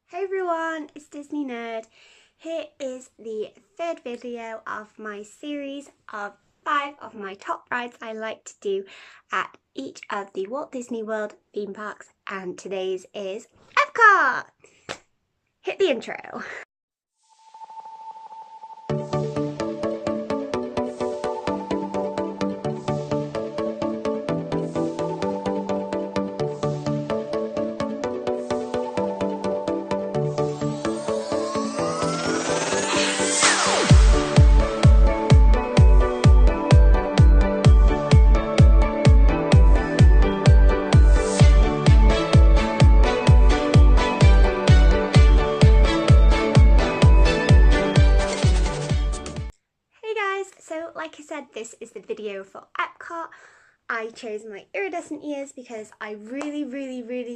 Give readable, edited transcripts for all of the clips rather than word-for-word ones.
Hey everyone, it's Disney Nerd. Here is the third video of my series of 5 of my top rides I like to do at each of the Walt Disney World theme parks, and today's is Epcot! Hit the intro. So like I said, this is the video for Epcot. I chose my iridescent ears because I really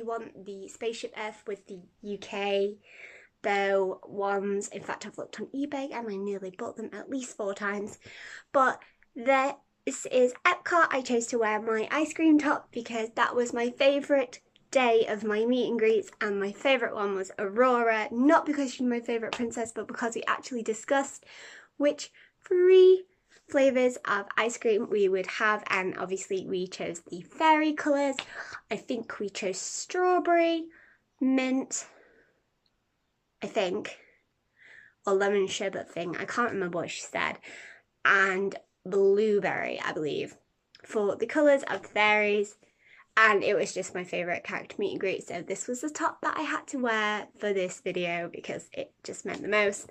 want the Spaceship Earth with the UK bow ones. In fact, I've looked on eBay and I nearly bought them at least 4 times. But this is Epcot. I chose to wear my ice cream top because that was my favourite day of my meet and greets, and my favourite one was Aurora, not because she's my favourite princess, but because we actually discussed which 3 flavours of ice cream we would have, and obviously we chose the fairy colours. I think we chose strawberry, mint, I think, or lemon sherbet thing, I can't remember what she said, and blueberry, I believe, for the colours of the fairies. And it was just my favourite character meet and greet, so this was the top that I had to wear for this video because it just meant the most.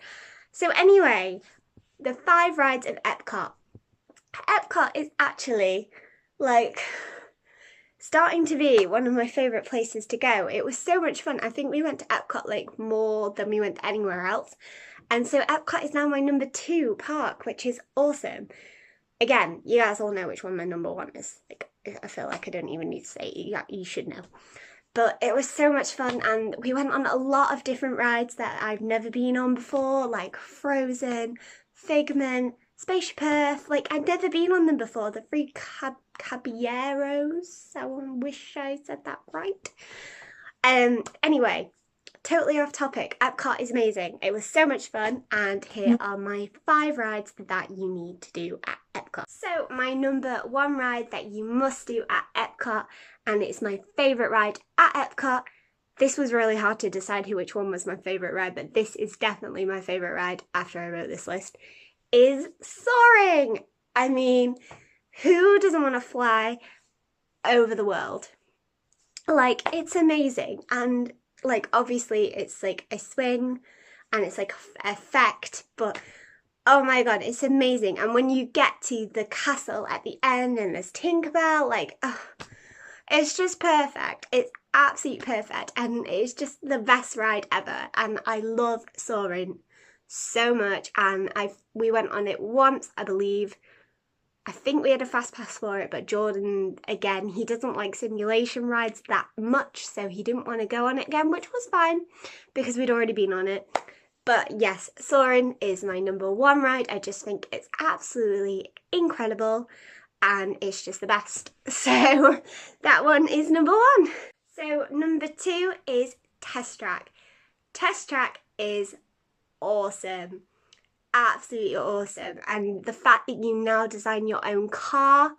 So anyway, the 5 rides of Epcot. Epcot is actually like starting to be one of my favourite places to go. It was so much fun. I think we went to Epcot like more than we went to anywhere else. And so Epcot is now my number 2 park, which is awesome. Again, you guys all know which one my number 1 is. Like, I feel like I don't even need to say it. Yeah, you should know. But it was so much fun, and we went on a lot of different rides that I've never been on before, like Frozen, Figment, Spaceship Earth. Like, I'd never been on them before. The 3 Caballeros. I wish I said that right. Anyway, totally off topic. Epcot is amazing. It was so much fun, and here are my 5 rides that you need to do at Epcot. So my number 1 ride that you must do at Epcot, and it's my favourite ride at Epcot. This was really hard to decide which one was my favourite ride, but this is definitely my favourite ride after I wrote this list, is soaring. I mean, who doesn't want to fly over the world? Like, it's amazing. And like, obviously it's like a swing and it's like effect, but oh my god, it's amazing. And when you get to the castle at the end and there's Tinkerbell, like, oh, it's just perfect. It's absolutely perfect, and it's just the best ride ever. And I love soaring so much, and we went on it once, I believe. I think we had a fast pass for it, but Jordan, again, he doesn't like simulation rides that much, so he didn't want to go on it again, which was fine because we'd already been on it. But yes, soaring is my number 1 ride. I just think it's absolutely incredible, and it's just the best. So that one is number 1. So number 2 is Test Track. Test Track is awesome. Absolutely awesome. And the fact that you now design your own car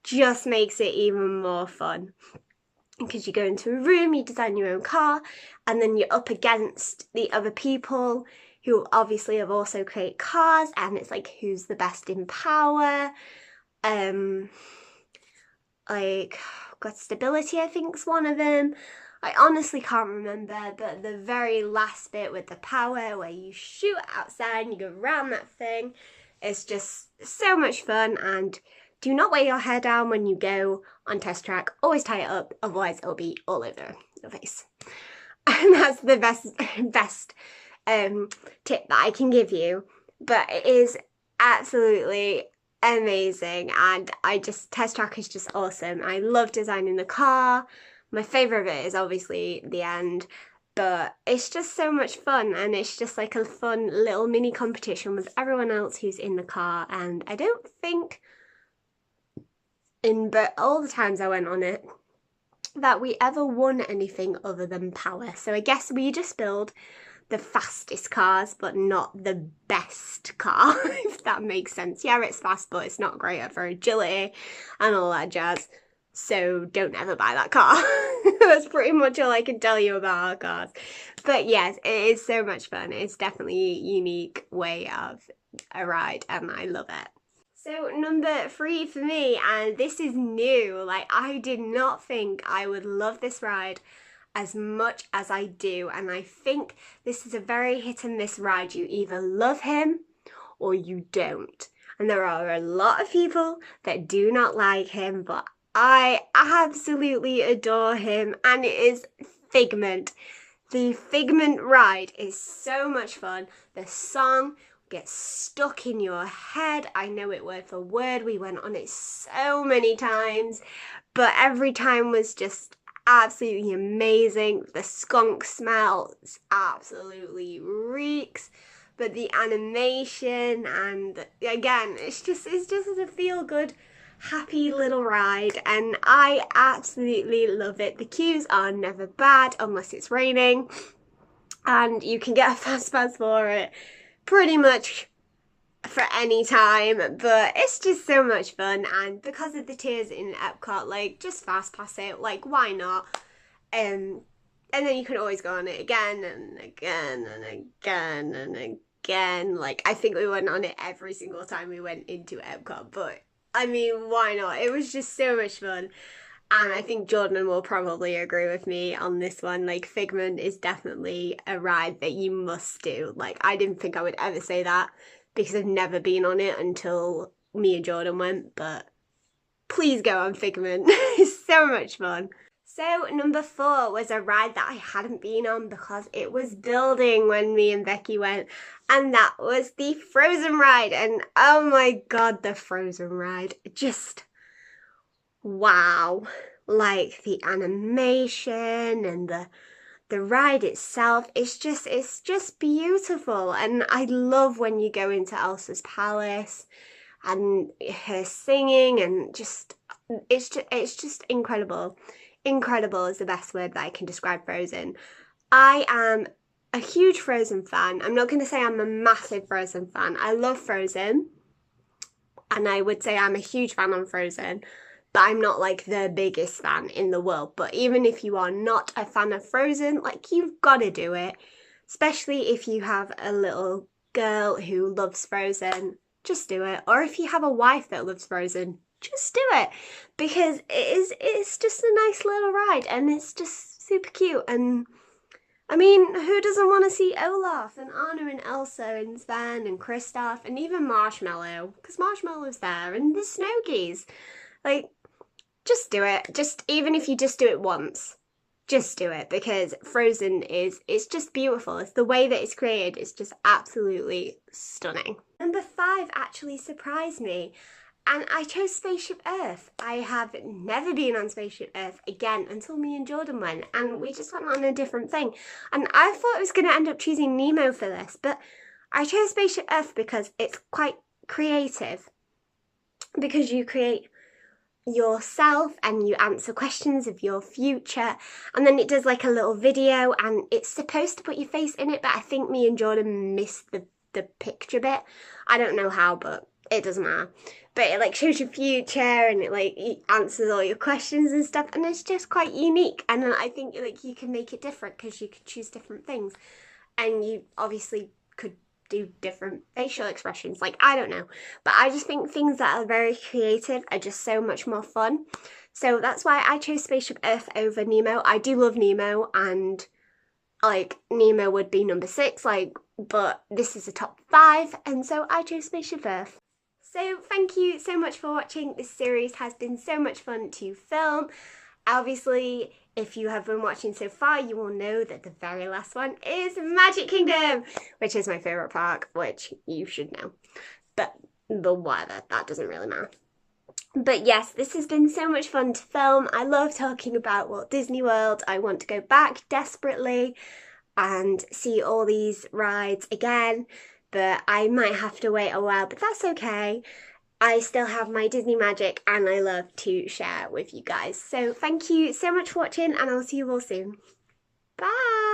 just makes it even more fun. Because you go into a room, you design your own car, and then you're up against the other people who obviously have also created cars, and it's like, who's the best in power? Like, got stability, I think, is one of them. I honestly can't remember, but the very last bit with the power where you shoot outside and you go around that thing, it's just so much fun. And do not weigh your hair down when you go on Test Track. Always tie it up, otherwise it'll be all over your face. And that's the best tip that I can give you. But it is absolutely amazing, and Test Track is just awesome. I love designing the car. My favourite bit is obviously the end, but it's just so much fun, and it's just like a fun little mini competition with everyone else who's in the car. And I don't think but all the times I went on it, that we ever won anything other than power. So I guess we just build the fastest cars, but not the best car, if that makes sense. Yeah, it's fast, but it's not great for agility and all that jazz. So don't ever buy that car. That's pretty much all I can tell you about our cars. But yes, it is so much fun. It's definitely a unique way of a ride and I love it. So number 3 for me, and this is new, like I did not think I would love this ride as much as I do, and I think this is a very hit and miss ride. You either love him or you don't, and there are a lot of people that do not like him, but I absolutely adore him, and it is Figment. The Figment ride is so much fun. The song gets stuck in your head. I know it word for word. We went on it so many times, but every time was just absolutely amazing. The skunk smell absolutely reeks, but the animation and again, it's just a feel-good, happy little ride, and I absolutely love it. The queues are never bad unless it's raining, and you can get a fast pass for it pretty much for any time, but it's just so much fun, and because of the tiers in Epcot, like just fast pass it, like why not? And then you can always go on it again and again and again and again. Like I think we went on it every single time we went into Epcot, but I mean, why not? It was just so much fun. And I think Jordan will probably agree with me on this one. Like, Figment is definitely a ride that you must do. Like, I didn't think I would ever say that because I've never been on it until me and Jordan went. But please go on Figment. It's so much fun. So number 4 was a ride that I hadn't been on because it was building when me and Becky went. And that was the Frozen ride. And oh my God, the Frozen ride. Just... wow, like the animation and the ride itself, it's just beautiful. And I love when you go into Elsa's palace and her singing, and just it's just incredible. Incredible is the best word that I can describe Frozen. I am a huge Frozen fan. I'm not going to say I'm a massive Frozen fan. I love Frozen, and I would say I'm a huge fan on Frozen, but I'm not like the biggest fan in the world. But even if you are not a fan of Frozen, like you've got to do it, especially if you have a little girl who loves Frozen, just do it. Or if you have a wife that loves Frozen, just do it, because it's just a nice little ride and it's just super cute. And I mean, who doesn't want to see Olaf and Anna and Elsa and Sven and Kristoff and even Marshmallow, because Marshmallow's there, and the Snow Geese. Like, just do it. Just, even if you just do it once, just do it, because Frozen it's just beautiful. It's the way that it's created. It's just absolutely stunning. Number 5 actually surprised me, and I chose Spaceship Earth. I have never been on Spaceship Earth again until me and Jordan went, and we just went on a different thing. And I thought I was going to end up choosing Nemo for this, but I chose Spaceship Earth because it's quite creative, because you create yourself and you answer questions of your future, and then it does like a little video, and it's supposed to put your face in it, but I think me and Jordan missed the picture bit. I don't know how, but it doesn't matter. But it like shows your future, and it like answers all your questions and stuff, and it's just quite unique. And I think like you can make it different because you could choose different things, and you obviously could do different facial expressions. Like, I don't know, but I just think things that are very creative are just so much more fun. So that's why I chose Spaceship Earth over Nemo. I do love Nemo, and like Nemo would be number 6, like, but this is a top 5, and so I chose Spaceship Earth. So thank you so much for watching. This series has been so much fun to film. Obviously, if you have been watching so far, you will know that the very last one is Magic Kingdom, which is my favourite park, which you should know. But whatever, that doesn't really matter. But yes, this has been so much fun to film. I love talking about Walt Disney World. I want to go back desperately and see all these rides again, but I might have to wait a while, but that's okay. I still have my Disney magic and I love to share with you guys. So thank you so much for watching and I'll see you all soon. Bye!